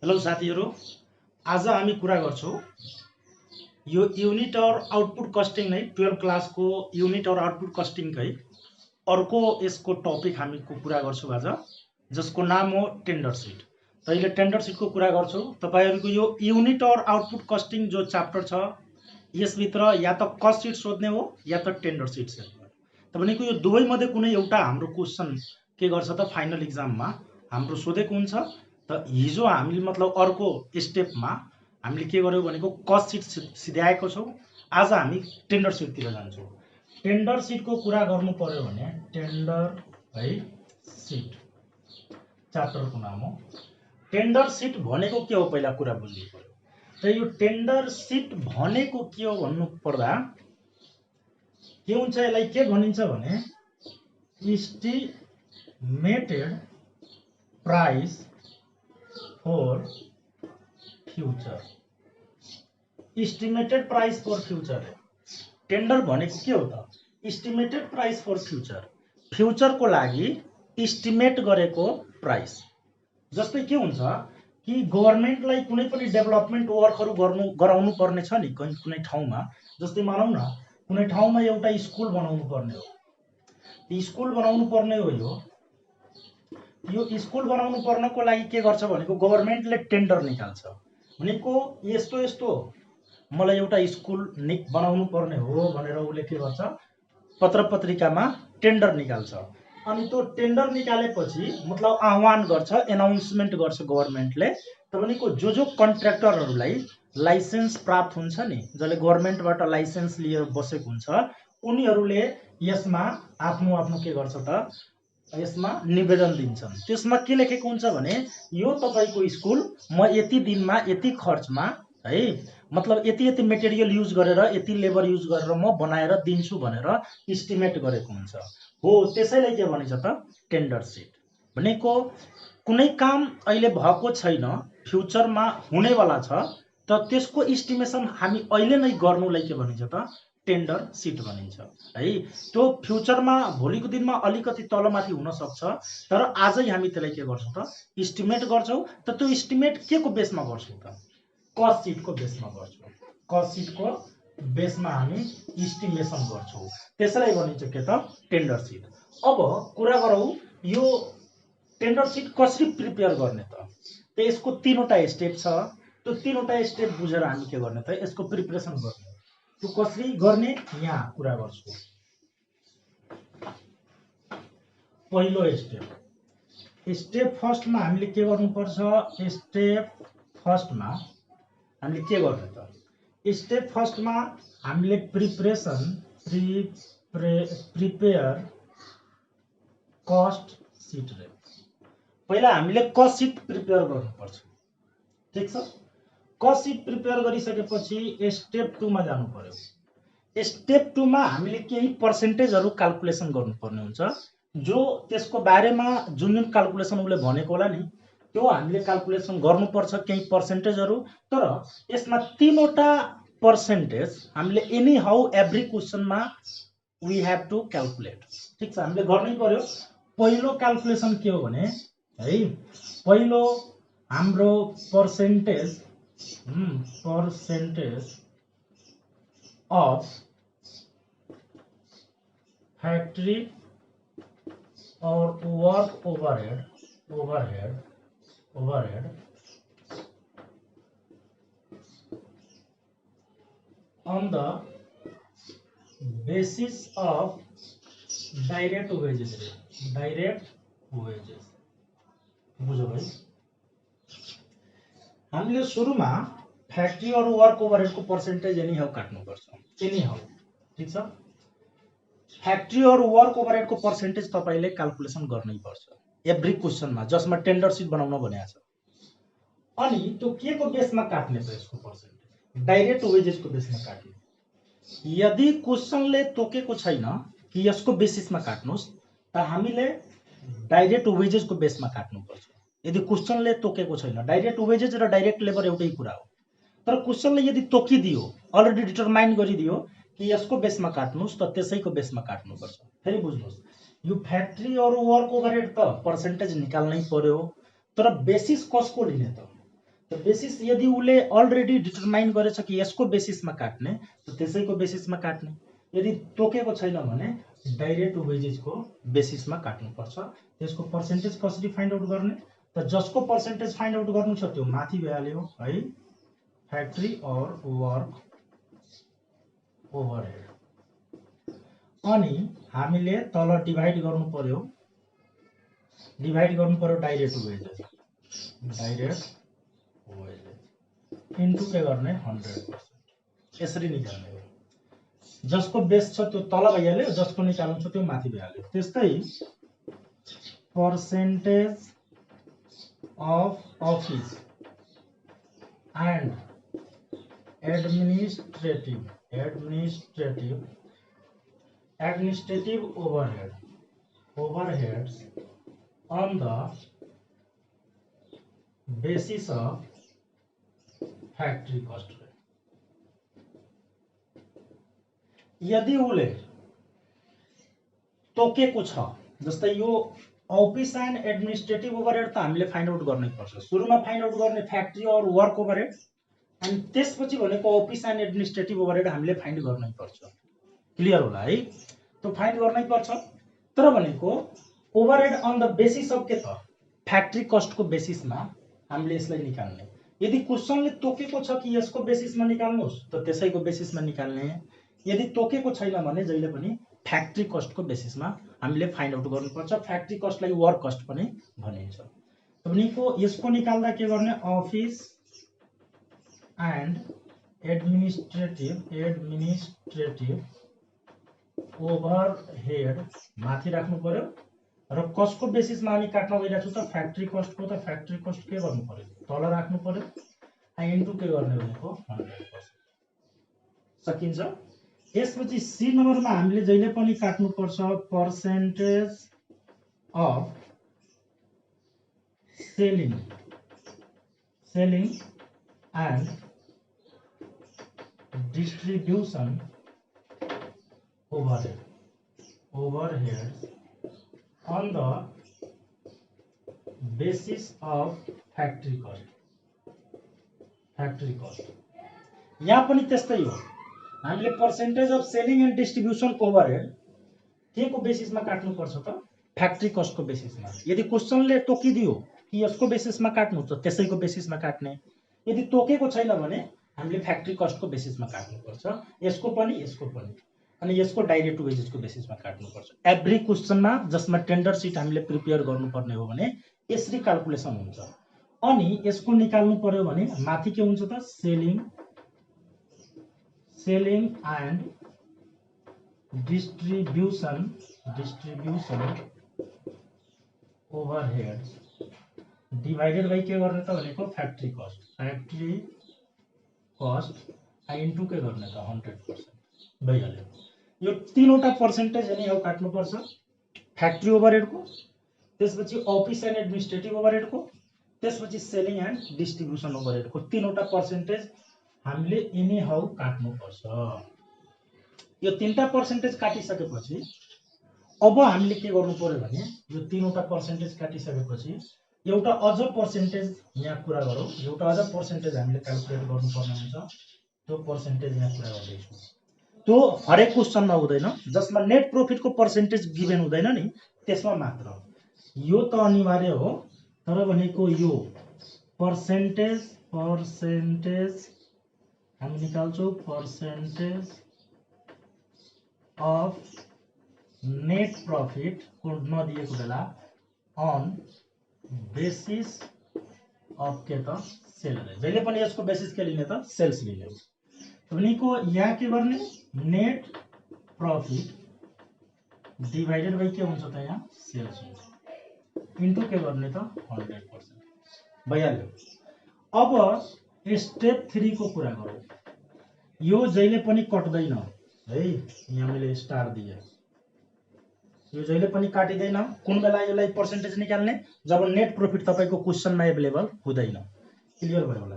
Hello साथीहरु, आज हामी कुरा गर्छौं यो युनिट और आउटपुट कस्टिङ नै 12 क्लासको युनिट और आउटपुट कस्टिङ कै अर्को यसको टपिक हामी कुरा गर्छौं आज, जसको नाम हो टेन्डर सिट। त अहिले टेन्डर सिटको कुरा गर्छौं। तपाईहरुको यो युनिट और आउटपुट कस्टिङ जो च्याप्टर छ यसभित्र या त कस्ट सिट सोध्ने हो या त टेन्डर सिट सोध्ने हो। त भनेको यो दुवै मध्ये कुनै एउटा हाम्रो क्वेशन के गर्छ त फाइनल एक्जाममा हाम्रो सोधेको हुन्छ। त हिजो हामीले मतलब अर्को स्टेपमा हामीले के गर्यौं भनेको कस्ट सिट सिध्याएको छौं। आज हामी टेन्डर सिटतिर जान्छौं। टेन्डर सिटको कुरा गर्नु पर्यो भने टेन्डर है सिट च्याप्टरको नाम हो। टेन्डर सिट भनेको के हो पहिला कुरा बुझ्नु पर्यो। त यो टेन्डर सिट भनेको के हो भन्नु पर्दा के हुन्छ, यसलाई के भनिन्छ भने estimated price for future. Estimated price for future है टेन्डर भनेको के हो त? Estimated price for future, future को लागि एस्टिमेट गरेको प्राइस। जस्तै के हुन्छ कि गभर्नमेन्टलाई कुनै पनि डेभलपमेन्ट वर्कहरु गराउनु पर्ने छ नि कुनै ठाउँमा। जस्तै मानौ न कुनै ठाउँमा एउटा स्कुल बनाउनु पर्ने हो। स्कुल बनाउनु पर्ने हो। यो स्कुल बनाउनु पर्नको लागि के गर्छ भनेको गभर्नमेन्टले टेन्डर निकाल्छ। भनेको यस्तो यस्तो मलाई एउटा स्कुल बनाउनु पर्ने हो भनेर उले के गर्छ पत्र पत्रिकामा टेन्डर निकाल्छ। अनि त्यो टेन्डर निकालेपछि मतलब आह्वान गर्छ, एनाउन्समेन्ट गर्छ गभर्नमेन्टले। त भनेको जो कन्ट्र्याक्टरहरुलाई लाइसेन्स प्राप्त हुन्छ नि, जसले गभर्नमेन्टबाट लाइसेन्स लिएर बसेको हुन्छ, उनीहरुले यसमा आफ्नो आफ्नो के गर्छ त यसमा निवेदन दिन्छन्। त्यसमा के लेखेको हुन्छ भने यो तपाईको स्कुल म यति दिनमा यति खर्चमा है मतलब यति यति मटेरियल युज गरेर यति लेबर युज गरेर म बनाएर दिन्छु भनेर एस्टिमेट गरेको हुन्छ। हो त्यसैलाई के भनिन्छ त टेन्डर सिट। भनेको कुनै काम अहिले भएको छैन, फ्युचरमा हुनेवाला छ, त त्यसको एस्टिमेसन हामी अहिले नै गर्नुलाई के भनिन्छ त टेन्डर सिट भनिन्छ है। त्यो फ्युचरमा भोलिको दिनमा अलिकति तलमाथि हुन सक्छ, तर आजै हामी त्यसलाई के गर्छौं त एस्टिमेट गर्छौं। त त्यो एस्टिमेट के को बेसमा गर्छौं त कस्ट सिटको बेसमा गर्छौं। कस्ट सिटको बेसमा हामी एस्टिमेसन गर्छौं, त्यसैलाई भनिन्छ के त टेन्डर सिट। अब कुरा गरौं यो टेन्डर सिट कसरी प्रिपेयर गर्ने त। यसको तीनवटा स्टेप छ। त्यो तीनवटा स्टेप बुझेर हामी के गर्ने त यसको प्रिपरेसन गर्ने। त्यो कसरी गर्ने यहाँ कुरा गर्छु। पहिलो स्टेप फर्स्टमा हामीले के गर्नुपर्छ। स्टेप फर्स्टमा हामीले के गर्ने त स्टेप फर्स्टमा हामीले प्रिपेयर कस्ट सिट रे। पहिला हामीले कस्ट सिट प्रिपेयर गर्नुपर्छ, ठीक छ। कस्ट सिट प्रिपेयर गरिसकेपछि स्टेप 2 मा जानु पर्यो। स्टेप 2 मा हामीले केही पर्सेन्टेजहरु क्याल्कुलेसन गर्नुपर्ने हुन्छ। जो त्यसको बारेमा जुन क्याल्कुलेसन उले भनेको होला नि त्यो हामीले क्याल्कुलेसन गर्नुपर्छ केही पर्सेन्टेजहरु। तर यसमा तीनवटा पर्सेन्टेज हामीले एनी हाउ एभ्री क्वेशनमा वी हैव टु क्याल्कुलेट, ठीक छ, हामीले गर्नै पर्यो। पहिलो क्याल्कुलेसन के हो भने है पहिलो हाम्रो percentage of factory or work overhead on the basis of direct wages। बुझ्यो भाइ। हामीले सुरुमा फ्याक्ट्री और वर्क ओभरहेडको पर्सेन्टेज एनी हाउ काट्नुपर्छ, एनी हाउ, ठीक छ। फ्याक्ट्री और वर्क ओभरहेडको पर्सेन्टेज तपाईले क्याल्कुलेसन गर्नै पर्छ एभ्री क्वेशनमा जसमा टेन्डर सिट बनाउन भनेको छ। अनि त्यो के को बेसमा काट्ने त यसको पर्सेन्टेज डाइरेक्ट वेजेसको बेसमा काट्ने। यदि क्वेशनले तोकेको छैन कि यसको बेसिसमा काट्नुस् त हामीले डाइरेक्ट वेजेसको बेसमा काट्नुपर्छ। यदि क्वेशनले तोकेको छैन, डाइरेक्ट वेजेस र डाइरेक्ट लेबर एउटै कुरा हो, तर क्वेशनले यदि तोकिदियो अलरेडी डिटरमाइन गरिदियो कि यसको बेसमा काट्नुस् त त्यसैको बेसमा काट्नुपर्छ। फेरि बुझ्नुस् यो फ्याक्ट्री और वर्क ओभरहेड त पर्सेन्टेज निकाल्नै पर्यो, तर बेसिस कसको लिने त बेसिस यदि उसले अलरेडी डिटरमाइन गरेछ कि यसको बेसिसमा काट्ने त त्यसैको बेसिसमा काट्ने, यदि तोकेको छैन भने डाइरेक्ट वेजेसको बेसिसमा काट्नुपर्छ। त्यसको पर्सेन्टेज कसरी फाइन्ड आउट गर्ने त जसको पर्सेन्टेज फाइन्ड आउट गर्नु छ त्यो माथि भइहाल्यो है, फ्याक्ट्री और वर्क ओभरहेड, अनि हामीले तल डिभाइड गर्नु पर्यो डाइरेक्ट वेजेस, इन्टु के गर्ने 100%, यसरी निकाल्ने हो। जसको बेस छ त्यो तल भइहाल्यो, जसको निकाल्नु छ त्यो माथि भइहाल्यो। त्यस्तै percentage of office and administrative overheads on the basis of factory cost rate। यदि उसले तोकेको छ, जस्तै यो अफिस एन्ड एडमिनिस्ट्रेटिभ ओभरहेड त हामीले फाइन्ड आउट गर्नै पर्छ। सुरुमा फाइन्ड आउट गर्ने फ्याक्ट्री और वर्क ओभरहेड, अनि त्यसपछि भनेको अफिस एन्ड एडमिनिस्ट्रेटिभ ओभरहेड हामीले फाइन्ड गर्नै पर्छ। क्लियर होला है, त्यो फाइन्ड गर्नै पर्छ। तर भनेको overhead on the basis of के त फ्याक्ट्री कस्टको बेसिसमा हामीले यसलाई निकाल्ने। यदि क्वेसनले तोकेको छ कि यसको बेसिसमा निकाल्नुहोस् त त्यसैको बेसिसमा निकाल्ने, यदि तोकेको छैन भने जहिले पनि फ्याक्ट्री कस्टको बेसिसमा हामीले फाइन्ड आउट गर्नुपर्छ। फ्याक्ट्री कस्टलाई वर्क कस्ट पनि भनिन्छ। भनेको यसको निकाल्दा के गर्ने, अफिस एन्ड एडमिनिस्ट्रेटिभ ओभरहेड माथि राख्नु पर्यो, र कसको बेसिसमा हामी काट्न गइरहेको छु त फ्याक्ट्री कस्टको, त फ्याक्ट्री कस्ट के गर्नु पर्यो तल राख्नु पर्यो, इन्टु के गर्ने भनेको 100%। सकिन्छ। यसपछि सी नम्बरमा हामीले जहिले पनि काट्नुपर्छ percentage of selling and distribution overheads on the basis of factory cost। यहाँ पनि त्यस्तै हो, हामीले percentage of selling and distribution overhead के को बेसिसमा काट्नुपर्छ त फ्याक्ट्री कस्टको बेसिसमा। यदि क्वेसनले तोकिदियो कि यसको बेसिसमा काट्नु त त्यसैको बेसिसमा काट्ने, यदि तोकेको छैन भने हामीले फ्याक्ट्री कस्टको बेसिसमा काट्नुपर्छ, यसको पनि अनि यसको डाइरेक्ट वेजेसको बेसिसमा काट्नुपर्छ। एभ्री क्वेसनमा जसमा टेन्डर सिट हामीले प्रिपेयर गर्नुपर्ने हो भने यसरी क्याल्कुलेसन हुन्छ। अनि यसको निकाल्नु पर्यो भने माथि के हुन्छ त selling and distribution overheads divided by के गर्ने त भनेको फ्याक्ट्री कस्ट इन्टु के गर्ने त 100% भइहाल्यो। यो तीनवटा पर्सेन्टेज यही काट्नुपर्छ, फ्याक्ट्री ओभरहेडको, त्यसपछि अफिस एन्ड एडमिनिस्ट्रेटिभ ओभरहेडको, त्यसपछि सेलिङ एन्ड डिस्ट्रिब्युसन ओभरहेडको तीनवटा पर्सेन्टेज हामीले यनी हाउ काट्नुपर्छ। यो तीनटा पर्सेन्टेज काटिसकेपछि अब हामीले के गर्नु पर्यो भने यो तीनवटा पर्सेन्टेज काटिसकेपछि एउटा अझ पर्सेन्टेज यहाँ कुरा गरौँ, एउटा अझ पर्सेन्टेज हामीले क्याल्कुलेट गर्नुपर्ने हुन्छ। त्यो पर्सेन्टेज यहाँ कुरा गर्दैछु। त्यो हरेक क्वेसनमा हुँदैन, जसमा नेट प्रॉफिट को पर्सेन्टेज गिभन हुँदैन नि त्यसमा मात्र। यो त अनिवार्य हो, तर भनेको यो पर्सेन्टेज हामी निकाल्छौँ पर्सेन्टेज अफ नेट प्रॉफिट को नदिएको बेला अन बेसिस अफ के त सेल्स। जहिले पनि यसको बेसिस के लिने त सेल्स लिने हो। भनेको यहाँ के गर्ने नेट प्रॉफिट डिवाइडेड बाइ के हुन्छ त यहाँ सेल्स हुन्छ, इन्टु के गर्ने त 100% भइहाल्यो। अब स्टेप 3 को कुरा गरौँ। यो जहिले पनि कट्दैन है, यहाँ मैले स्टार दिए, यो जहिले पनि काटिदैन। कुन बेला यसलाई पर्सेन्टेज निकाल्ने, जब नेट प्रॉफिट तपाईको क्वेसनमा अवेलेबल हुँदैन। क्लियर भयो होला।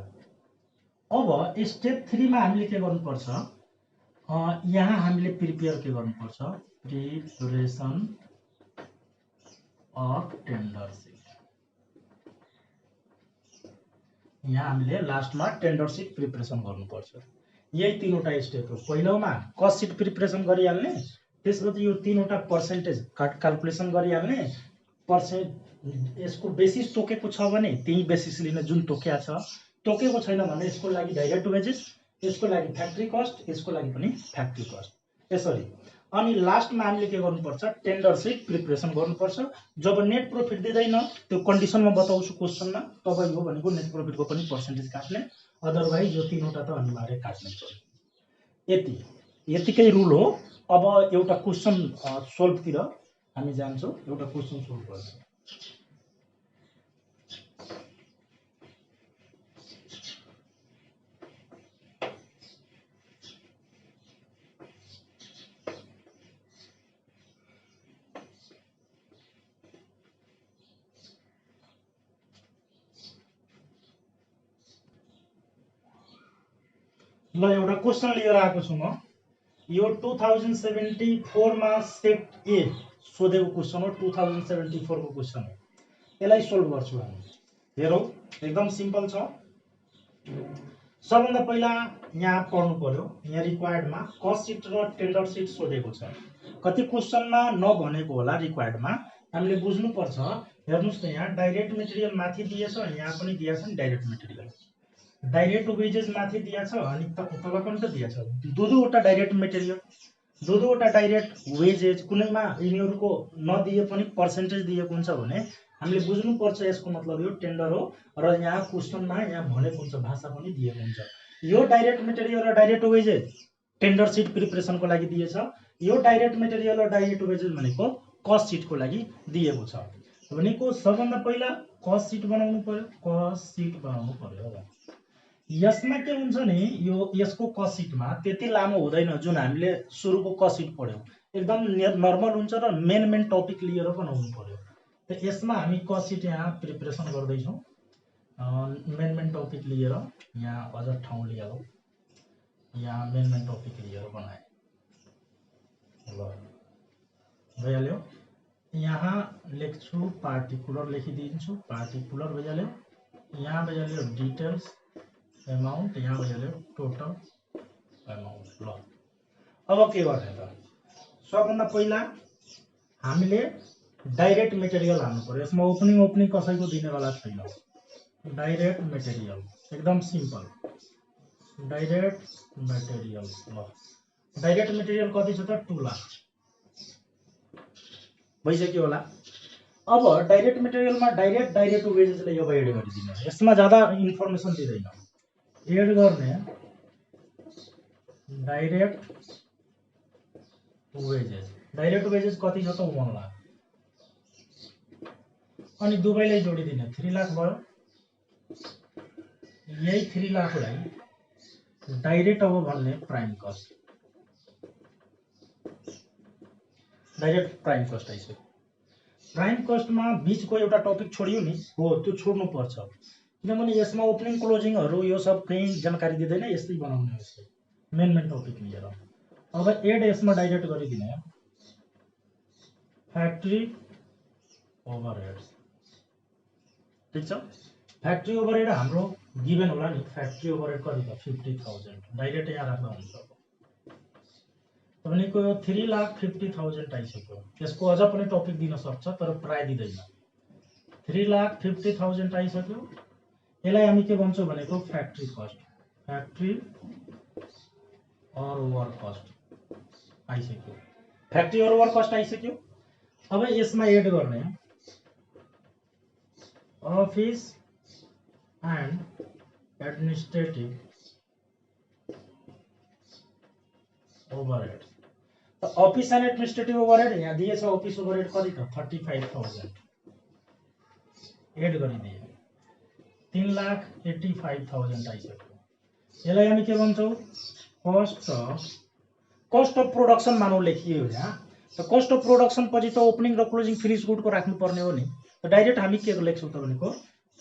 अब स्टेप 3 मा हामीले के गर्नुपर्छ, यहाँ हामीले प्रिपेयर के गर्नुपर्छ प्रिपरेसन अफ टेन्डर सिट। यहाँ हामीले लास्टमा टेन्डर सिट प्रिपरेसन गर्नुपर्छ। यही तीनवटा स्टेप हो। पहिलोमा कस्ट सिट प्रिपरेसन गरिहाल्ने, त्यसपछि यो तीनवटा पर्सेन्टेज क्याल्कुलेसन गरिहाल्ने, यसको बेसिस तोकेको छ भने त्यही बेसिस लिने जुन तोकेको छ, तोकेको छैन भने यसको लागि डाइरेक्ट वेजेस, यसको लागि फ्याक्ट्री कस्ट, यसको लागि पनि फ्याक्ट्री कस्ट यसरी। अनि लास्टमा हामीले के गर्नुपर्छ, टेन्डर सिट प्रिपरेसन गर्नुपर्छ। जब नेट प्रॉफिट दिँदैन त्यो कन्डिसनमा बताउँछु क्वेसनमा, तब यो भनेको नेट प्रॉफिटको पनि पर्सेन्टेज काट्ने, अदरवाइज यो तीनवटा त अनिवार्य काट्नै पर्छ। यतिकै रुल हो। अब एउटा क्वेसन सोल्भतिर हामी जान्छौँ, एउटा क्वेसन सोल्भ गर्छौँ। ल एउटा क्वेसन लिएर आएको छु म। यो 2074 मा सेट ए सोधेको क्वेसन हो, 2074 को क्वेसन हो। यसलाई सोल्भ गर्छु हामी। हेरौँ, एकदम सिम्पल छ। सबभन्दा पहिला यहाँ पढ्नु पर्यो, यहाँ रिक्वायर्डमा कस्ट सिट र टेन्डर सिट सोधेको छ। कति क्वेसनमा नभनेको होला रिक्वायर्डमा, हामीले बुझ्नुपर्छ। हेर्नुस् त यहाँ डाइरेक्ट मटेरियल माथि दिएछ, यहाँ पनि दिएछ नि डाइरेक्ट मटेरियल। डाइरेक्ट वेजेस माथि दिएछ अनि तल पनि त दिएछ। दुईवटा डाइरेक्ट मटेरियल, दुईवटा डाइरेक्ट वेजेस, कुनैमा यिनीहरूको नदिए पनि पर्सेन्टेज दिएको हुन्छ भने हामीले बुझ्नुपर्छ यसको मतलब यो टेन्डर हो र यहाँ क्वेसनमा यहाँ भनेको हुन्छ, भाषा पनि दिएको हुन्छ। यो डाइरेक्ट मटेरियल र डाइरेक्ट वेजेस टेन्डर सिट प्रिपरेसनको लागि दिएछ। यो डाइरेक्ट मटेरियल र डाइरेक्ट वेजेस भनेको कस्ट सिटको लागि दिएको छ। भनेको सबभन्दा पहिला कस्ट सिट बनाउनु पर्यो, कस्ट सिट बनाउनु पर्यो। यसमा के हुन्छ नि, यो यसको कस्ट सिटमा त्यति लामो हुँदैन जुन हामीले सुरुको कस्ट सिट पढ्यौँ, एकदम नर्मल हुन्छ र मेन टपिक लिएर बनाउनु पर्यो। त यसमा हामी कस्ट सिट यहाँ प्रिपरेसन गर्दैछौँ, मेन टपिक लिएर यहाँ अझ ठाउँ लिहालौँ, यहाँ मेन टपिक लिएर बनाए। ल भइहाल्यो। यहाँ लेख्छु पार्टिकुलर, लेखिदिन्छु पार्टिकुलर भइहाल्यो। यहाँ भइहाल्यो डिटेल्स अमाउन्ट, यहाँ भइहाल्यो टोटल अमाउन्ट। ल अब के गर्ने त, सबभन्दा पहिला हामीले डाइरेक्ट मटेरियल हाल्नु पर्यो। यसमा ओपनिङ कसैको दिनेवाला छैन। डाइरेक्ट मटेरियल एकदम सिम्पल, डाइरेक्ट मटेरियल। ल डाइरेक्ट मटेरियल कति छ त, 2 लाख भइसक्यो होला। अब डाइरेक्ट मटेरियलमा डाइरेक्ट वेजेसलाई अब एड गरिदिनु। यसमा ज्यादा इन्फर्मेसन दिँदैन, एड गर्ने डाइरेक्ट वेजेस। डाइरेक्ट वेजेस कति छ त, 1 लाख। अनि दुवैलाई जोडिदिने 3 लाख भयो। यही 3 लाखलाई डाइरेक्ट अब भन्ने prime cost, direct prime cost आइसक्यो। प्राइम कस्टमा बीचको एउटा टपिक छोडियो नि, हो त्यो छोड्नु पर्छ, किनभने यसमा ओपनिङ क्लोजिङहरू यो सब कहीं जानकारी दिँदैन, यस्तै बनाउने हो मेन टपिक लिएर। अब एड यसमा डाइरेक्ट गरिदिने फ्याक्ट्री ओभरहेड्स। ठीक छ, फ्याक्ट्री ओभरहेड हाम्रो गिभन होला नि, फ्याक्ट्री ओभरहेड कति त 50,000, डाइरेक्ट यहाँ राख्दा हुन्छ। भनेको 3,50,000 आइसक्यो। यसको अझ पनि टपिक दिन सक्छ तर प्राय दिँदैन। 3,50,000 आइसक्यो। यसलाई हामी के भन्छौँ भनेको फ्याक्ट्री कस्ट, फ्याक्ट्री और वर्क कस्ट आइसक्यो। फ्याक्ट्री और वर्क कस्ट आइसक्यो। अब यसमा एड गर्ने office and administrative overhead. Office and administrative overhead यहाँ दिएछ, अफिस ओभरहेड कति त 35,000 एड गरिदिए 3,85,000 आइसक्यो। यसलाई हामी के भन्छौँ, कस्ट अफ प्रोडक्सन मानौ लेखियो यहाँ। त कस्ट अफ प्रोडक्सन पछि त ओपनिङ र क्लोजिङ फिनिश गुडको राख्नु पर्ने हो नि, त डाइरेक्ट हामी के लेख्छौँ त भनेको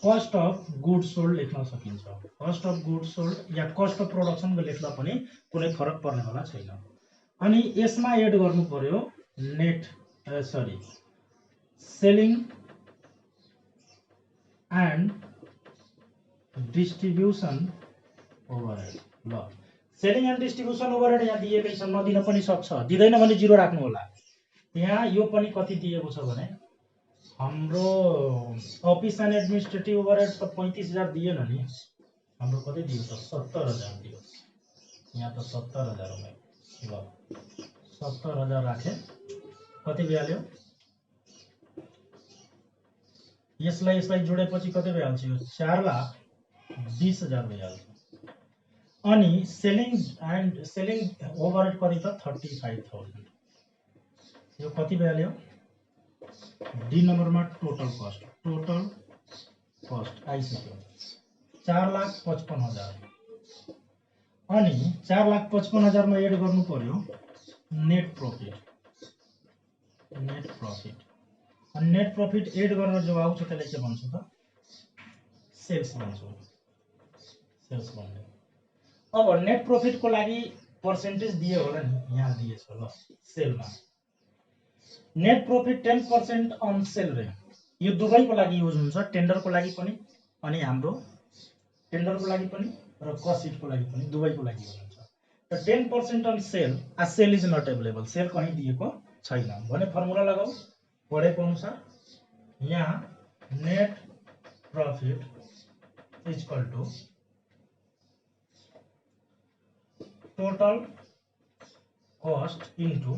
कस्ट अफ गुड्स सोल्ड लेख्न सकिन्छ। Cost of goods sold yeah cost of production लेख्दा पनि कुनै फरक पर्नेवाला छैन। अनि यसमा एड गर्नु पर्यो net selling and distribution overhead. ल सेलिङ एन्ड डिस्ट्रिब्युसन ओभरहेड यहाँ दिएकै छ, नदिन पनि सक्छ, दिँदैन भने 0 राख्नु होला। यहाँ यो पनि कति दिएको छ भने हाम्रो अफिस एन्ड एडमिनिस्ट्रेटिभ ओभरहेड त 35,000 दिएन नि, हाम्रो कति दियो त 70,000 दियो। यहाँ त 70,000 हो। ल 70,000 राखे, कति भइहाल्यो? यसलाई जोडेपछि कति भइहाल्छ? यो 4,20,000 भइहाल्छ। अनि सेलिङ ओभरहेड कति त 35,000। यो कति भइहाल्यो? डी नम्बरमा टोटल कस्ट आइसक्यो 4,55,000। अनि 4,55,000 मा एड गर्नु पर्यो नेट प्रॉफिट। अनि नेट प्रॉफिट एड गरेर जो आउँछ त्यसलाई के भन्छ त? सेल्स भन्छ। अब नेट प्रॉफिट को लागि पर्सेन्टेज दिए होला नि, यहाँ दिएछ। ल सेलमा नेट प्रॉफिट 10% अन सेल रे, यो दुवैको लागि युज हुन्छ, टेन्डरको लागि पनि अनि हाम्रो टेन्डरको लागि पनि र कस्ट को लागि पनि, दुवैको लागि युज हुन्छ। त 10% on sale, a sale is not available, sale कहीं दिएको छैन भने फर्मुला लगाऊ पढेको अनुसार। यहाँ net profit is equal to total cost into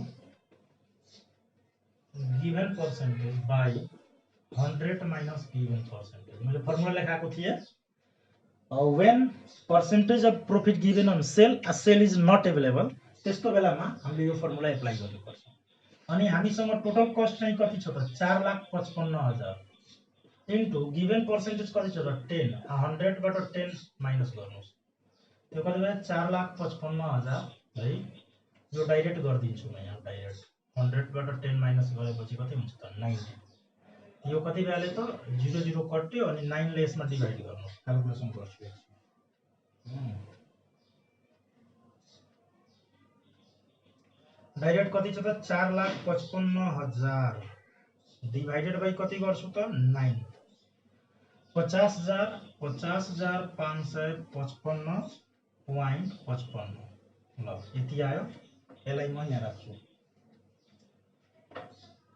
given percentage by 100 minus given percentage. मैले फर्मुला लेखाएको थिएँ, when percentage of profit given on sale, a sale is not available, त्यस्तो बेलामा हामीले यो फर्मुला एप्लाई गर्नुपर्छ। अनि हामीसँग टोटल कस्ट चाहिँ कति छ त? 4,55,000 इन्टु गिवन पर्सेन्टेज कति छ त? 10। 100 बाट 10 माइनस गर्नुस्, त्यो कति भयो? 4,55,000 है। यो डाइरेक्ट गरिदिन्छु म यहाँ, डाइरेक्ट 100 बाट 10 माइनस गरेपछि कति हुन्छ त? 90। यो कति भ्याल्यु त? 0 0 कट्यो अनि 9 ले यसमा डिभाइड गर्नु, क्याल्कुलेसन गर्छु। डाइरेक्ट कति छ त? 4,55,000 डिवाइडेड बाई कति गर्छु त? 9। 50,555.55। ल यति आयो। यसलाई म यहाँ राख्छु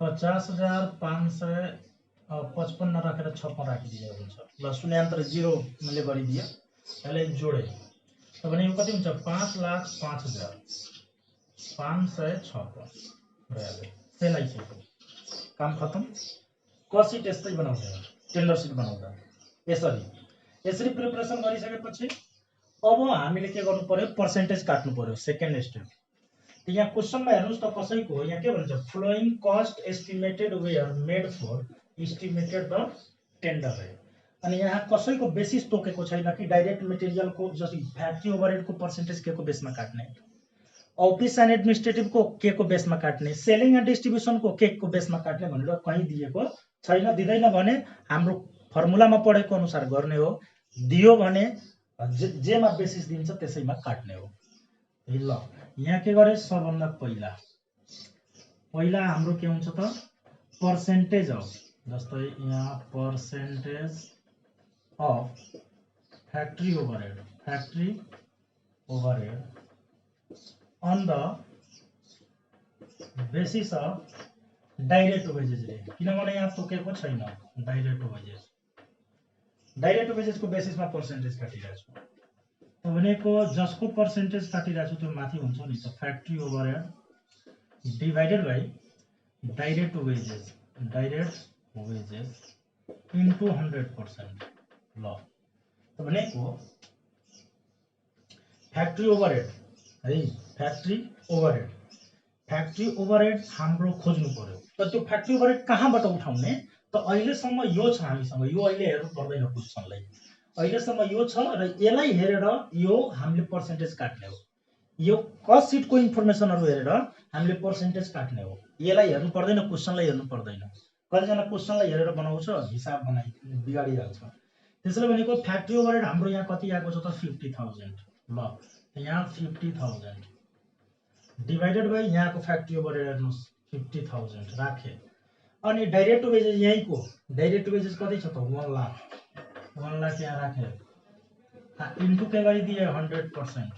50,555 राखेर 56 राखिदिए हुन्छ। ल शून्यान्तर 0 मैले गरिदिए, यसलाई जोडे त भने यो कति हुन्छ? 5,05,556 भइहाल्यो। सेल आइसक्यो, काम खत्म। कसिट यस्तै बनाउँदैन, टेन्डर सिट बनाउँदा यसरी प्रिपरेसन गरिसकेपछि अब हामीले के गर्नु पर्यो? पर्सेन्टेज काट्नु पर्यो, सेकेन्ड स्टेप। यहाँ क्वेशनमा हेर्नुस् त कसैको यहाँ के भन्छ? Following cost estimated were made for estimated the tender है। अनि यहाँ कसैको बेसिस तोकेको छैन कि डाइरेक्ट मटेरियल को जस्तै फ्याक्ट्री ओभरहेड को पर्सेन्टेज के को बेसमा काट्ने, अफिस एन्ड एडमिनिस्ट्रेटिभ को के को बेसमा काट्ने, सेलिङ एन्ड डिस्ट्रिब्युसन को के को बेसमा काट्ने भनेर कहीं दिएको छैन। दिँदैन भने हाम्रो फर्मुलामा पढेको अनुसार गर्ने हो, दियो भने जेमा बेसिस दिन्छ त्यसैमा काट्ने हो। ल यहाँ के गरे? सबभन्दा पहिला हाम्रो के हुन्छ त? पर्सेन्टेज अफ, जस्तै यहाँ percentage of factory overhead on the basis of direct wages रे, किनभने यहाँ तोकेको छैन डाइरेक्ट वेजेस को बेसिसमा पर्सेन्टेज काटिरहेको छु भनेको जसको पर्सेन्टेज काटिरहेको छु त्यो माथि हुन्छ नि त, factory overhead divided by direct wages into 100%। ल त भनेको फ्याक्ट्री ओभरहेड है, फ्याक्ट्री ओभरहेड हाम्रो खोज्नु पर्यो। त त्यो फ्याक्ट्री ओभरहेड कहाँबाट उठाउने त? अहिलेसम्म यो छ हामीसँग, यो अहिले हेर्नु पर्दैन क्वेशनलाई, अहिलेसम्म यो छ र यसलाई हेरेर यो हामीले पर्सेन्टेज काट्ने हो। यो कस्ट सिट को इन्फर्मेसनहरु हेरेर हामीले पर्सेन्टेज काट्ने हो। यसलाई हेर्नु पर्दैन, क्वेशनलाई हेर्नु पर्दैन। कतिजना क्वेशनलाई हेरेर बनाउँछ, हिसाब बनाइ बिगाडिहाल्छ। त्यसैले भनेको फ्याक्ट्री ओभरहेड हाम्रो यहाँ कति आएको छ त? 50,000। ल यहाँ 50,000 डिवाइडेड बाई यहाँको फ्याक्ट्री ओभरहेड हेर्नुस् 50,000 राखे। अनि डाइरेक्ट वेजेस यहीँको डाइरेक्ट वेजेस कति छ त? 1 लाख यहाँ राखे। इन्टु के गरिदिए 100%,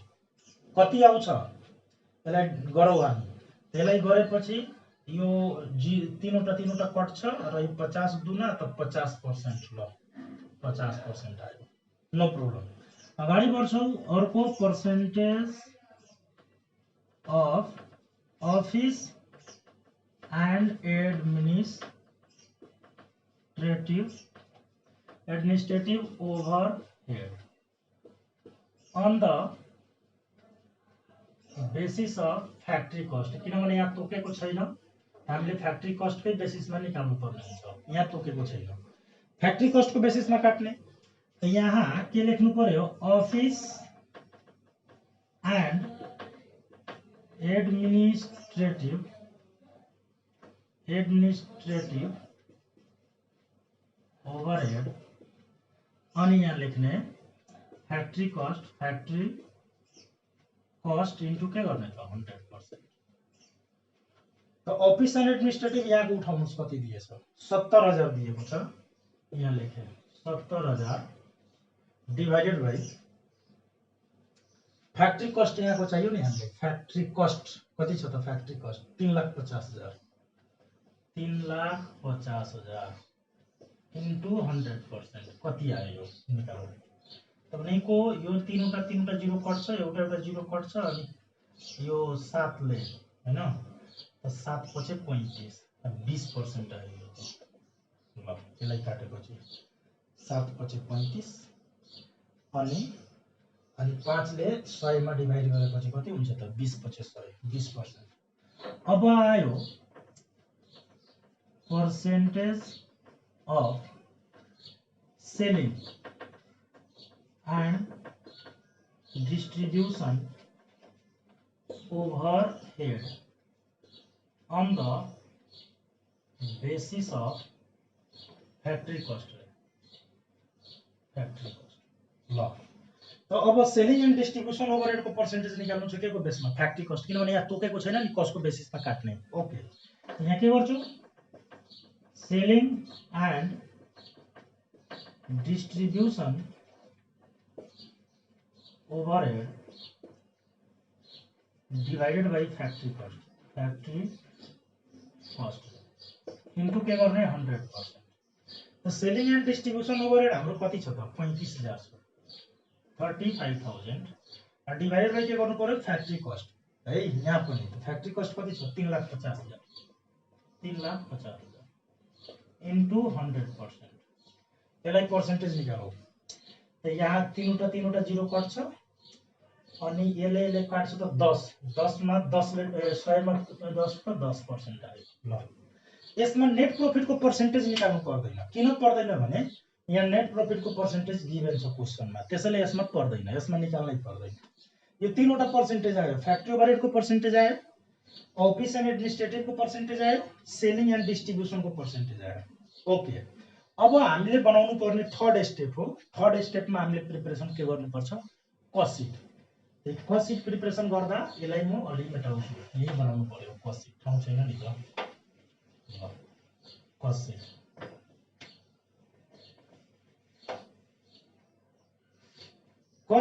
कति आउँछ त्यसलाई गरौँ हामी। त्यसलाई गरेपछि यो तीनवटा कट्छ र यो 50 दुना त 50%, ल 50% आयो, नो प्रब्लम। अगाडि बढ्छौँ। अर्को percentage of office and administrative overhead on the basis of factory cost, किनभने यहाँ तोकेको छैन, हामीले फ्याक्ट्री कस्टकै बेसिसमा निकाल्नु पर्ने हुन्छ। यहाँ तोकेको छैन, फ्याक्ट्री कस्टको बेसिसमा काट्ने। त यहाँ के लेख्नु पर्यो, अफिस एन्ड एडमिनिस्ट्रेटिभ ओभरहेड, अनि यहाँ लेख्ने फ्याक्ट्री कस्ट इन्टु के गर्ने त 100%। त अफिस एन्ड एडमिनिस्ट्रेटिभ यहाँको उठाउनुहोस्, कति दिएछ, 70,000 दिएको छ। यहाँ लेखेँ 70,000 डिभाइडेड बाई फ्याक्ट्री कस्ट यहाँको चाहियो नि हामीले। फ्याक्ट्री कस्ट कति छ त, फ्याक्ट्री कस्ट 3,50,000, 3,50,000 इन्टु 100%, कति आयो निकाल्नु। तपाईँको यो तीनवटा जिरो कट्छ, एउटा जिरो कट्छ, अनि यो 7 ले हैन, त 7 पछि 35, 20% आयो। ल यसलाई काटेपछि 7 पछि 35, अनि 5 ले 100 मा डिभाइड गरेपछि कति हुन्छ त, 20 पछि 100, 20%। अब आयो percentage of selling and distribution overhead on the basis of factory cost. ल त अब सेलिङ एन्ड डिस्ट्रिब्युसन ओभरहेडको पर्सेन्टेज निकाल्नु छ, के को बेसमा, फ्याक्ट्री कस्ट, किनभने यहाँ तोकेको छैन नि, कस्टको बेसिसमा काट्ने। ओके, यहाँ के गर्छु, selling and distribution overhead divided by factory cost into के गर्ने 100%। त सेलिङ एन्ड डिस्ट्रिब्युसन ओभरहेड हाम्रो कति छ त, 35,000 छ, 35,000 डिवाइडेड बाई के गर्नु पर्यो, फ्याक्ट्री कस्ट है। यहाँ पनि फ्याक्ट्री कस्ट कति छ, 3,50,000, 3,50,000 इन्टु 100%, त्यसलाई पर्सेन्टेज निकालौ। त यहाँ तीनवटा जिरो कट्छ, अनि यसले काट्छ त 10 मा 10 ले 100 मा 10 त 10% आयो। ल यसमा नेट प्रॉफिटको पर्सेन्टेज निकाल्नु पर्दैन, किन पर्दैन भने यहाँ नेट प्रॉफिटको पर्सेन्टेज गिभन छ क्वेशनमा, त्यसैले यसमा पर्दैन, यसमा निकाल्नै पर्दैन। यो तीनवटा पर्सेन्टेज आयो, फ्याक्ट्री ओभरहेडको पर्सेन्टेज आयो, अफिस एन्ड एडमिनिस्ट्रेटिभको पर्सेन्टेज आयो, सेलिङ एन्ड डिस्ट्रिब्युसनको पर्सेन्टेज आयो। ओके, अब हामीले बनाउनु पर्ने थर्ड स्टेप हो। थर्ड स्टेपमा हामीले प्रिपरेसन के गर्नुपर्छ, cost seat. Cost seat preparation गर्दा यसलाई म अलि मेटाउँछु, यही बनाउनु पर्यो कस्ट सिट, ठाउँ छैन नि त। कस्ट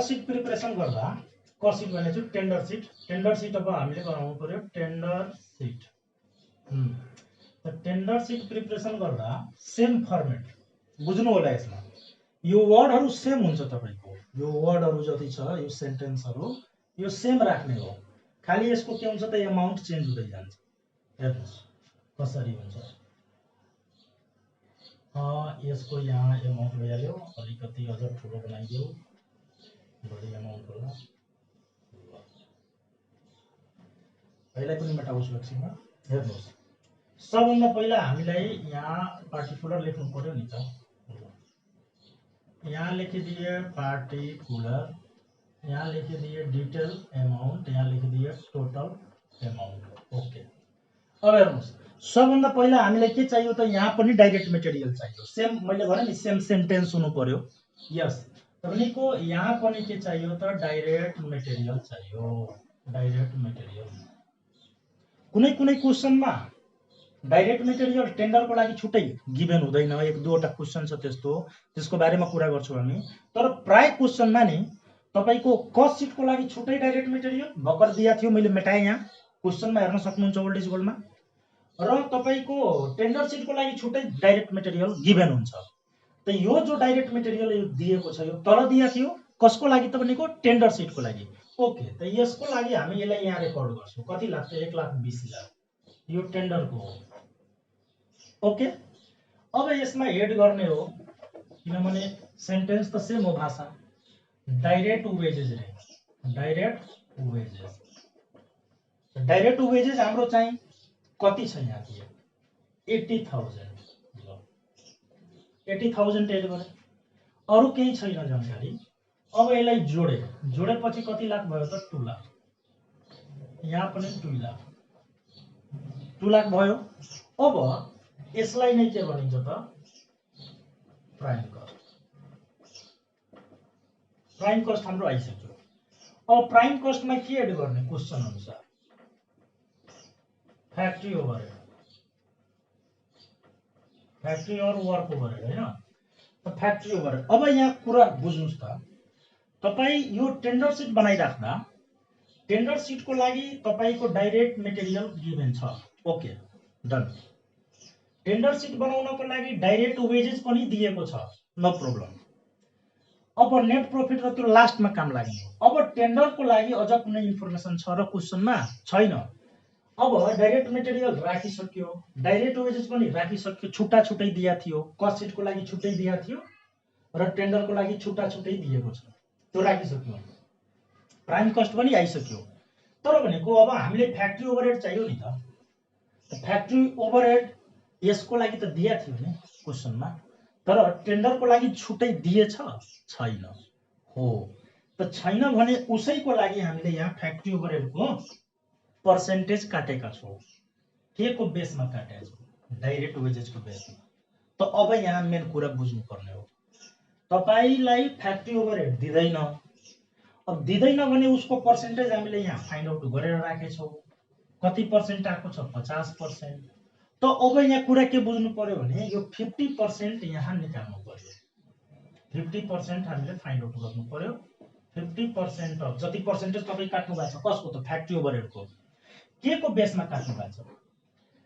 सिट प्रिपरेसन गर्दा कस्ट सिट भनेको टेन्डर सिट अब हामीले बनाउनु पर्यो टेन्डर सिट। त टेन्डर सिट प्रिपरेसन गर्दा सेम फर्मेट बुझ्नु होला। यसमा यो वर्डहरु सेम हुन्छ, तपाईको यो वर्डहरु जति छ, यो सेन्टेन्सहरु यो सेम राख्ने हो, खाली यसको के हुन्छ त अमाउन्ट चेन्ज हुँदै जान्छ। हेर्नुस् कसरी हुन्छ, यसको यहाँ अमाउन्ट भइहाल्यो, अलिकति अझ ठुलो बनाइदेऊ, बढी अमाउन्ट होला। पहिला पनि मेटाउँछु एकछिनमा। हेर्नुस्, सबभन्दा पहिला हामीलाई यहाँ पार्टिकुलर लेख्नु पर्यो नि त। यहाँ लेखिदिए पार्टिकुलर, यहाँ लेखिदिए डिटेल अमाउन्ट, यहाँ लेखिदिए टोटल अमाउन्ट। ओके, अब हेर्नुस्, सबभन्दा पहिला हामीलाई के चाहियो त, यहाँ पनि डाइरेक्ट मटेरियल चाहियो। सेम मैले भने नि सेम सेन्टेन्स हुनु पर्यो। यस, तपाईको यहाँ पनि के चाहियो त, डाइरेक्ट मटेरियल चाहियो। डाइरेक्ट मटेरियल कुनै क्वेशनमा डाइरेक्ट मेटेरियल टेन्डरको लागि छुट्टै गिभन हुँदैन, एक दुईवटा क्वेसन छ त्यस्तो, त्यसको बारेमा कुरा गर्छौँ हामी। तर प्राय क्वेसनमा नि तपाईँको कस्ट सिटको लागि छुट्टै डाइरेक्ट मेटेरियल भर्खर दिएको थियो, मैले मेटाएँ यहाँ क्वेसनमा हेर्न सक्नुहुन्छ ओल्ड इज गोल्डमा। र तपाईँको टेन्डर सिटको लागि छुट्टै डाइरेक्ट मेटेरियल गिभन हुन्छ। त यो जो डाइरेक्ट मेटेरियल यो दिएको छ यो तल दिएको थियो कसको लागि त भनेको टेन्डर सिटको लागि। ओके, त यसको लागि हामी यसलाई यहाँ रेकर्ड गर्छौँ, कति लाग्छ 1,20,000, यो टेन्डरको हो। ओके, अब यसमा एड गर्ने हो, किनभने सेन्टेन्स त सेम हो भाषा। डाइरेक्ट वेजेस रे, डाइरेक्ट वेजेस, डाइरेक्ट वेजेस हाम्रो चाहिँ कति छ यहाँ दियो 80,000, 80,000 एड गरे, अरू केही छैन जानकारी। अब यसलाई जोडे, जोडेपछि कति लाख भयो त 2 लाख, यहाँ पनि 2 लाख, 2 लाख भयो। अब यसलाई नै के भनिन्छ त प्राइम कस्ट, प्राइम कस्ट हाम्रो आइसक्यो। अब प्राइम कस्टमा के एड गर्ने क्वेसन अनुसार, फ्याक्ट्री ओभरहेड, फ्याक्ट्री और वर्क ओभरहेड हैन, त फ्याक्ट्री ओभरहेड। अब यहाँ कुरा बुझ्नुस् त, तपाई यो टेन्डर सिट बनाइराख्दा टेन्डर सिटको लागि तपाईको डाइरेक्ट मेटेरियल गिभन छ, ओके डन। टेन्डर सिट बनाउनको लागि डाइरेक्ट वेजेस पनि दिएको छ, नो प्रब्लम। अब नेट प्रॉफिट र त्यो लास्टमा काम लाग्ने हो। अब टेन्डरको लागि अझ कुनै इन्फर्मेसन छ र क्वेसनमा छैन। अब डाइरेक्ट मेटेरियल राखिसक्यो, डाइरेक्ट वेजेस पनि राखिसक्यो, छुट्टा छुट्टै दिया थियो, कस्ट सिटको लागि छुट्टै दिया थियो र टेन्डरको लागि छुट्टा छुट्टै दिएको छ, त्यो राखिसक्यो। प्राइम कस्ट पनि आइसक्यो। तर भनेको अब हामीले फ्याक्ट्री ओभरहेड चाहियो नि त, फ्याक्ट्री ओभरहेड यसको लागि त दिया थियो नि क्वेसनमा, तर टेन्डरको लागि छुट्टै दिएछ छैन हो। त छैन भने उसैको लागि हामीले यहाँ फ्याक्ट्री ओभरहेडको पर्सेन्टेज काटेका छौं, के को बेसमा काटेका छौं, डाइरेक्ट वेजेसको बेसमा। त अब यहाँ मेन कुरा बुझ्नु पर्ने हो, तपाईलाई फ्याक्ट्री ओभरहेड दिदैन, अब दिदैन भने उसको पर्सेन्टेज हामीले यहाँ फाइन्ड आउट गरेर राखेछौं, कति पर्सेन्ट आएको छ 50%। त अब यहाँ कुरा के बुझ्नु पर्यो भने यो 50% यहाँ निकाल्नु पर्यो, 50% हामीले फाइन्ड आउट गर्नु पर्यो। 50% अफ जति पर्सेन्टेज तपाई काट्नु भएको छ कसको त फ्याक्ट्री ओभरहेडको, के को बेसमा काट्नु भएको छ,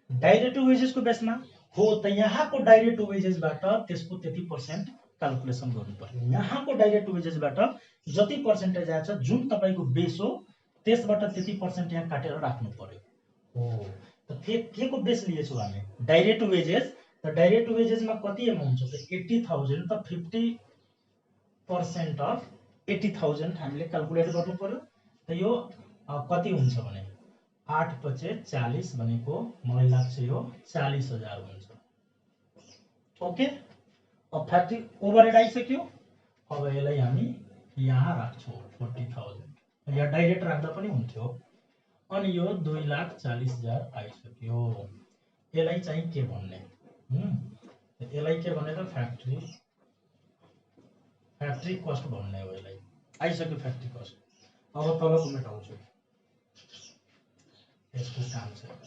डाइरेक्ट वेजेसको बेसमा हो। त यहाँको डाइरेक्ट वेजेसबाट त्यसको त्यति पर्सेन्ट क्याल्कुलेसन गर्नु पर्यो। यहाँको डाइरेक्ट वेजेसबाट जति पर्सेन्टेज आएछ जुन तपाईको बेस हो त्यसबाट त्यति पर्सेन्ट यहाँ काटेर राख्नु पर्यो हो। त के को बेस लिएछौं हामी, डाइरेक्ट वेजेस। त डाइरेक्ट वेजेसमा कति अमाउन्ट छ त 80,000, त 50% अफ 80,000 हामीले क्याल्कुलेट गर्नु पर्यो। त यो कति हुन्छ भने 8 × 40 भनेको मलाई लाग्छ यो 40,000 हुन्छ। ओके, अब फ्याक्ट्री ओभरहेड आइसक्यो। अब यसलाई हामी यहाँ राख्छौं 40,000, यहाँ डाइरेक्ट राख्दा पनि हुन्थ्यो। अनि यो 2,40,000 आइसक्यो। यसलाई चाहिँ के भन्ने, यसलाई के भन्ने त फ्याक्ट्री कस्ट भन्ने हो। यसलाई आइसक्यो फ्याक्ट्री कस्ट। अब तलको मेटाउँछु, यसको काम चाहिँ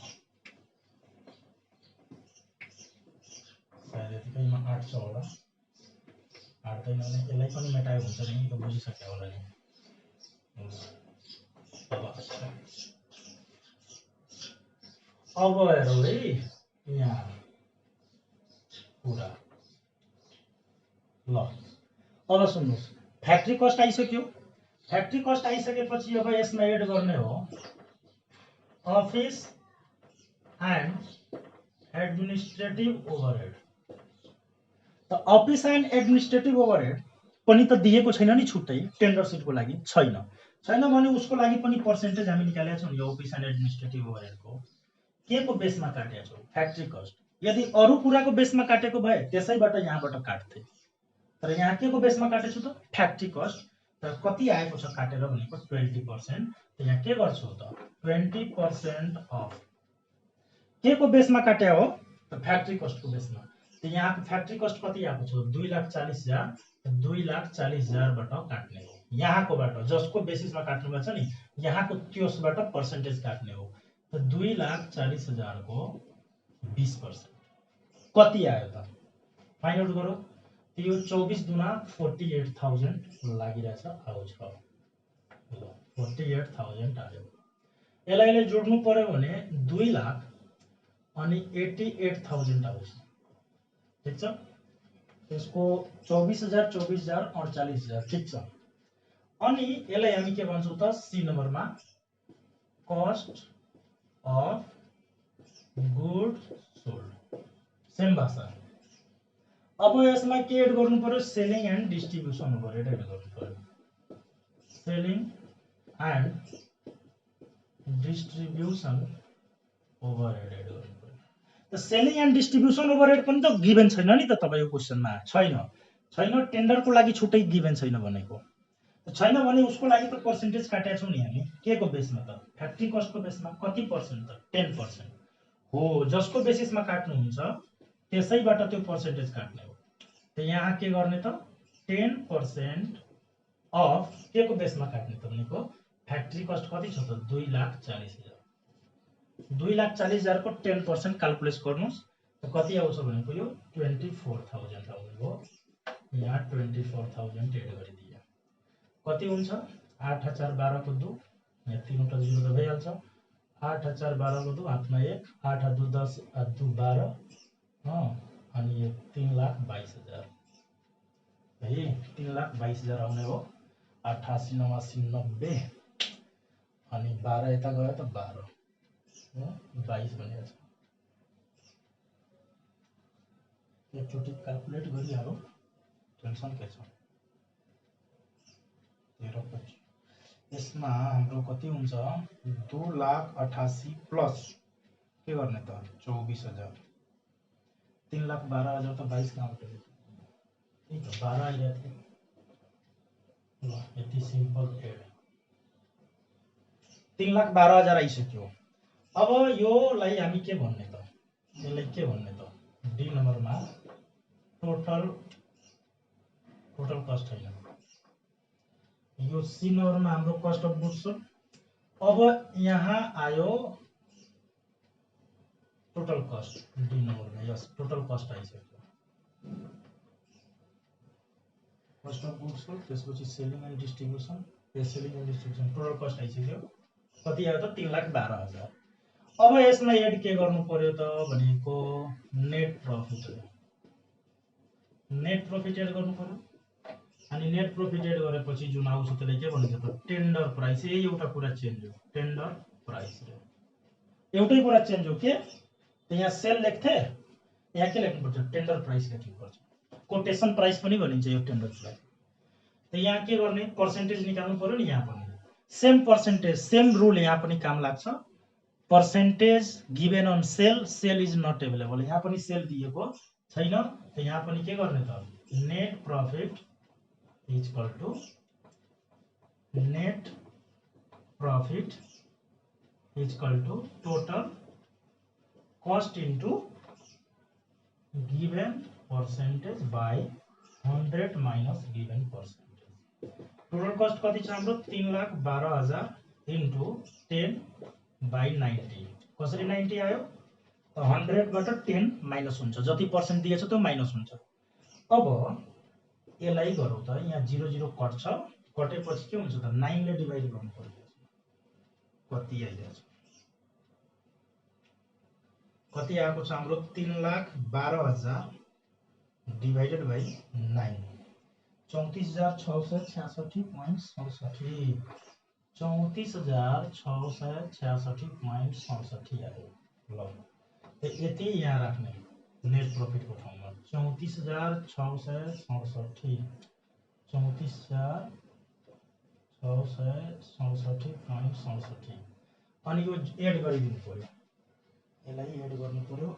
सायद यतिकैमा 8 छ होला, आट्दैन भने यसलाई पनि मेटायो हुन्छ नि, यो बुझिसक्यो होला नि। अब हेरौँ है यहाँ कुरा ल। अब सुन्नुहोस्, फ्याक्ट्री कस्ट आइसक्यो। फ्याक्ट्री कस्ट आइसकेपछि अब यसमा एड गर्ने हो अफिस एन्ड एडमिनिस्ट्रेटिभ ओभरहेड। त अफिस एन्ड एडमिनिस्ट्रेटिभ ओभरहेड पनि त दिएको छैन नि छुट्टै, टेन्डर सिटको लागि छैन। छैन भने उसको लागि पनि पर्सेन्टेज हामी निकालेका छौं यो अफिस एन्ड एडमिनिस्ट्रेटिभ ओभरहेडको। के को बेसमा काटेका छौं, फ्याक्ट्री कस्ट। यदि अरू कुराको बेसमा काटेको भए त्यसैबाट यहाँबाट काट्थे, तर यहाँ के को बेसमा काटेछु त फ्याक्ट्री कस्ट। तर कति आएको छ काटेर भनेको 20%। त यहाँ के गर्छौ त 20% अफ के को बेसमा काटे हो त फ्याक्ट्री कस्टको बेसमा। त यहाँको फ्याक्ट्री कस्ट कति आएको छ 2,40,000, 2,40,000 बाट काट्ने हो, यहाँकोबाट जसको बेसिसमा काट्नु भएको छ नि यहाँको त्यसबाट पर्सेन्टेज काट्ने हो। त 2,40,000 को 20%। कति आयो त फाइन्ड आउट गरौँ। यो 24 दुना 48,000 लागिरहेछ आउँछ। ल 48,000 आयो। यसलाई जोड्नु पर्यो भने 2 लाख अनि 88,000 आउँछ। ठीक छ। यसको 24,000 24,000 48,000 ठीक छ। अनि यसलाई हामी के भन्छौँ त सी नम्बरमा cost of good sold. Same भाषा। अब यसमा के एड गर्नु पर्यो selling and distribution overhead add गर्नु पर्यो। Selling and distribution overhead add गर्नु पर्यो। त सेलिङ एन्ड डिस्ट्रिब्युसन ओभरहेड पनि त गिभन छैन नि त तपाईको क्वेशनमा छैन टेन्डरको लागि छुट्टै गिभन छैन भनेको छैन भने उसको लागि त पर्सेन्टेज काटेका छौं नि हामी के को बेसमा त फ्याक्ट्री कस्टको बेसमा कति पर्सेन्ट त 10% हो जसको बेसिसमा काट्नु हुन्छ त्यसैबाट त्यो पर्सेन्टेज काट्ने हो। त यहाँ के गर्ने त 10% अफ के को बेसमा काट्ने त भनेको फ्याक्ट्री कस्ट कति छ त 2,40,000 2,40,000 को 10% क्याल्कुलेट गर्नुस् त कति आउँछ भनेको यो 24,000 आउने हो। यहाँ 24,000 एड गरिदिए कति हुन्छ 8,012 को 2 यहाँ 3 वटा 0 त भइहाल्छ 8,012 को 2 हातमा 1 8 2 10 2 12 अनि यो 3,22,000 है 3,22,000 आउने हो। 88 89 90 अनि 12 यता गयो त 12 22 भनेको छ। एकचोटि क्याल्कुलेट गरिहालौँ टेन्सन के छ 13,25 यसमा हाम्रो कति हुन्छ 2,88,000 प्लस के गर्ने त 24,000 3,12,000 त 22 कहाँबाट त्यही त 12 आइरहेको थियो। ल यति सिम्पल एड 3,12,000 आइसक्यो। अब योलाई हामी के भन्ने त यसलाई के भन्ने त डी नम्बरमा टोटल कस्ट हैन यो सी नम्बरमा हाम्रो कस्ट अफ गुड्स छ। अब यहाँ आयो टोटल कस्ट डी नम्बरमा यस टोटल कस्ट आइसक्यो कस्ट अफ गुड्स हो त्यसपछि selling and distribution total cost आइसक्यो कति आयो त 3,12,000। अब यसमा एड के गर्नु पर्यो त भनेको नेट प्रॉफिट एड गर्नु पर्यो। अनि नेट प्रॉफिट एड गरेपछि जुन आउँछ त्यसले के भन्छ त टेन्डर प्राइस। यही एउटा कुरा चेन्ज हो टेन्डर प्राइस रे एउटै कुरा चेन्ज हो के यहाँ सेल लेख्थे यहाँ के लेख्नु पर्छ टेन्डर प्राइस लेख्नु पर्छ। कोटेसन प्राइस पनि भनिन्छ यो टेन्डर प्राइस। त यहाँ के गर्ने पर्सेन्टेज निकाल्नु पर्यो नि यहाँ पनि सेम पर्सेन्टेज सेम रुल यहाँ पनि काम लाग्छ। Percentage given on sale is not available यहाँ पनि सेल दिएको छैन त यहाँ पनि के गर्ने त net profit is equal to net profit is equal to total cost into given percentage by 100 minus given percentage। total cost कति छ हाम्रो 3,12,000 into 10 by 90 कसरी 90 आयो त 100 बाट 10 माइनस हुन्छ जति पर्सेन्ट दिएछ त्यो माइनस हुन्छ। अब यसलाई गरौँ त यहाँ 0 0 कट्छ कटेपछि के हुन्छ त 9 ले डिवाइड गर्नु पर्छ कति आइरहेछ कति आएको छ हाम्रो 3,12,000 डिवाइडेड बाइ 9 34,666.67 34,666.67 आयो। ल यति यहाँ राख्ने नेट प्रॉफिट को ठाउँमा 34,667 34,667.67 अनि यो एड गरिदिनु पर्यो यसलाई एड गर्नु पर्यो।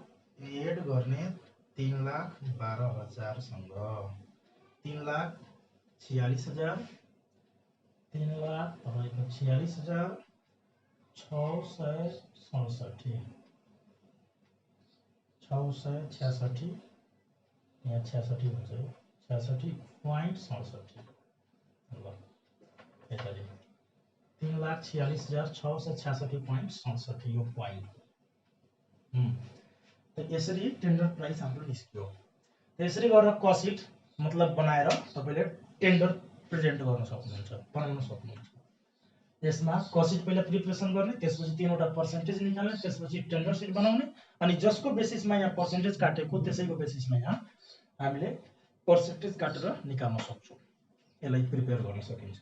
एड गर्ने 3,12,000 सँग 3,46,000 666 यहाँ 66 हुन्छ यो 66.67 ल यसरी 3,46,666.67 यो पोइन्ट। यसरी टेन्डर प्राइस हाम्रो निस्क्यो। यसरी गरेर कस्ट मतलब बनाएर तपाईले टेन्डर प्रेजेन्ट गर्न सक्नुहुन्छ, बनाउन सक्नुहुन्छ। यसमा कस्ट पहिला प्रिपरेसन गर्ने, त्यसपछि तीनवटा पर्सेन्टेज निकाल्ने, त्यसपछि टेन्डर सिट बनाउने, अनि जसको बेसिसमा यहाँ पर्सेन्टेज काटेको त्यसैको बेसिसमा यहाँ हामीले पर्सेन्टेज काटेर निकाल्न सक्छौँ। यसलाई प्रिपेयर गर्न सकिन्छ।